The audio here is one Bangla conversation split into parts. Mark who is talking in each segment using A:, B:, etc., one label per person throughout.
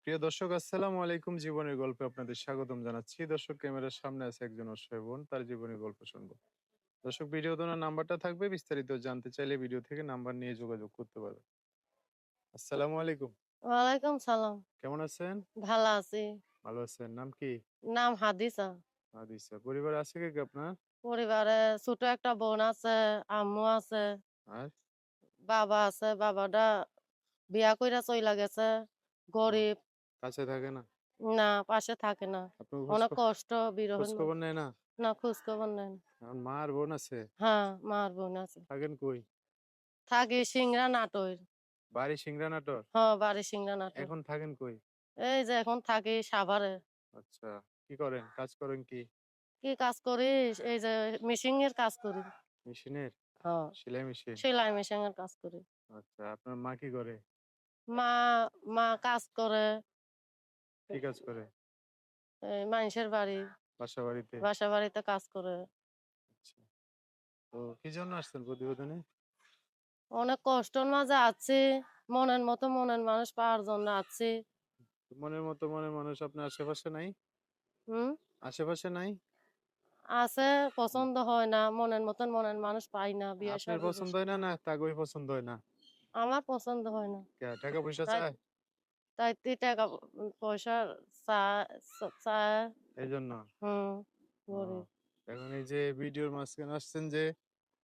A: প্রিয় দর্শক, আসসালামু আলাইকুম। জীবনের গল্পে আপনাদের স্বাগতম জানাচ্ছি। দর্শক, ক্যামেরার সামনে আছে একজন অসহায় বোন, তার জীবনের গল্প শুনবো। দর্শক, ভিডিও দোনার নাম্বারটা থাকবে, বিস্তারিত জানতে চাইলে ভিডিও থেকে নাম্বার নিয়ে যোগাযোগ করতে পারবে। আসসালামু আলাইকুম।
B: ওয়ালাইকুম সালাম।
A: কেমন আছেন?
B: ভালো আছি।
A: ভালো আছেন। নাম কি?
B: নাম হাদিসা।
A: আদিসা। পরিবারে আছে কে কে আপনার?
B: পরিবারে ছোট একটা বোন আছে, আম্মু আছে,
A: আর
B: বাবা আছে। বাবাটা বিয়া কইরা চইলা গেছে।
A: ও,
B: গরিব।
A: কাছে থাকে না?
B: না, পাশে থাকে না।
A: আপনার
B: অনেক কষ্ট বিরহের
A: খোঁজ খবর নেয় না?
B: না, খোঁজ খবর নেন।
A: আমার মা আর বোন আছে।
B: হ্যাঁ, মার বোন আছে।
A: থাকেন কই?
B: থাকি সিংড়া নাটোর।
A: বাড়ি সিংড়া নাটোর।
B: হ্যাঁ, বাড়ি সিংড়া নাটোর।
A: এখন থাকেন কই?
B: এই যে এখন থাকি সাভারে।
A: আচ্ছা। কি করেন? কাজ করেন কি?
B: কি কাজ করিস? এই যে মেশিং এর কাজ করি।
A: মেশিনের?
B: হ্যাঁ,
A: সেলাই মেশিন?
B: সেলাই মেশিং এর কাজ করি।
A: আচ্ছা, আপনার মা কি করে?
B: মা মা কাজ করে
A: কি কাজ করে?
B: এই মানুষের বাড়ি,
A: বাসা বাড়িতে?
B: বাসা বাড়িতে কাজ করে।
A: আচ্ছা। তো কি জন্য আসছেন প্রতিবেদনে?
B: অনেক কষ্টের মাঝে আছি। মনের মতো মনের মানুষ পাওয়ার জন্য আছি।
A: মনের মতো মনের মানুষ আপনার আশেপাশে নাই?
B: হুম,
A: আশেপাশে নাই?
B: আছে।
A: হুম।
B: পছন্দ হয় না, মনের মতন মনের মানুষ পাই না, বিয়ে
A: আপনার
B: শাদী
A: পছন্দ হয় না, না তাগোই পছন্দ হয় না?
B: আমার পছন্দ হয় না।
A: টাকা পয়সা
B: তাই
A: চায়?
B: তাইতে টাকা পয়সা চায়।
A: এই জন্য?
B: হুম,
A: ও,
B: গরিব।
A: এখন এই যে ভিডিওর মাঝখানে আসছেন যে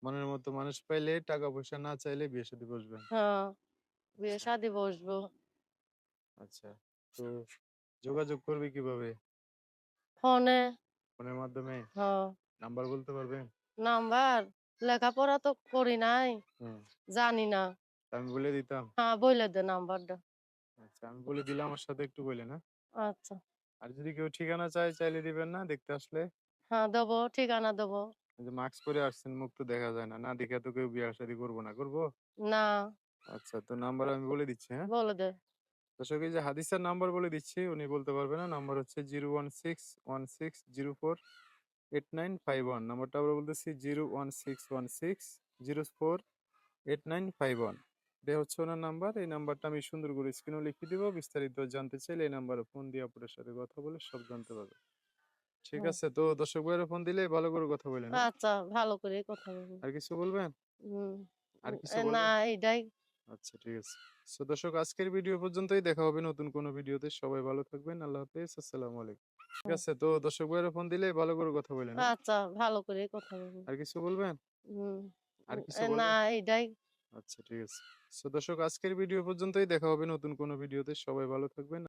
A: মনের মতো মানুষ পাইলে টাকা পয়সা না চাইলে বিয়ে শাদী বসবেন।
B: হ্যাঁ, বিয়ে
A: আচ্ছা।
B: শাদী বসবো।
A: আচ্ছা। তো যোগাযোগ করবে কিভাবে?
B: ফোনে।
A: ফোনের মাধ্যমে?
B: হ্যাঁ।
A: নাম্বার বলতে পারবেন?
B: নাম্বার লেখাপড়া তো করি নাই,
A: হুম।
B: জানি না।
A: তা আমি বলে দিতাম।
B: হ্যাঁ, বইলে দে নাম্বারটা।
A: আচ্ছা, আমি বলে দিলাম, আমার সাথে একটু বললেন, হ্যাঁ?
B: আচ্ছা।
A: আর যদি কেউ ঠিকানা চায়, চাইলে দিবেন না দেখতে আসলে?
B: হ্যাঁ, দেবো, ঠিকানা দেবো।
A: এই যে মাস্ক পরে আসছেন, মুখ তো দেখা যায় না, না দেখে তো কেউ বিয়ে শাদী করবো না, করবো?
B: না,
A: আচ্ছা, তো নাম্বার আমি বলে দিচ্ছি, হ্যাঁ?
B: বলে দে।
A: দর্শক, এই যে হাদিসের নাম্বার বলে দিচ্ছি, উনি বলতে পারবে না। নাম্বার হচ্ছে 01616048951। নাম্বারটা আবার বলতেছি, 01616048951। এটা হচ্ছে ওনার নাম্বার। এই নাম্বারটা আমি সুন্দর করে স্ক্রিনে লিখে দিব। বিস্তারিত জানতে চাইলে এই নাম্বারে ফোন দিয়ে আপনার সাথে কথা বলে সব জানতে পারবে। ঠিক
B: হুম।
A: আছে, তো দর্শক ভাইয়েরা ফোন দিলে ভালো করে কথা বলেন, হ্যাঁ?
B: আচ্ছা, ভালো করে কথা বলবো।
A: আর কিছু বলবেন?
B: হুম।
A: আর কিছু
B: না,
A: বলবেন?
B: এইটাই।
A: আচ্ছা, ঠিক আছে। সো দর্শক, আজকের ভিডিও পর্যন্তই। দেখা হবে নতুন কোনো ভিডিওতে। সবাই ভালো থাকবেন। আল্লাহ হাফেজ। আসসালামু আলাইকুম। ঠিক
B: হুম।
A: আছে, তো দর্শক ভাইয়েরা ফোন দিলে ভালো করে কথা বলেন, হ্যাঁ?
B: আচ্ছা, ভালো করে কথা বলবো।
A: আর কিছু বলবেন?
B: হুম।
A: আর কিছু
B: না,
A: বলবেন?
B: এইটাই।
A: আচ্ছা, ঠিক আছে। সো দর্শক, আজকের ভিডিও পর্যন্তই। দেখা হবে নতুন কোনো ভিডিওতে। সবাই ভালো থাকবেন।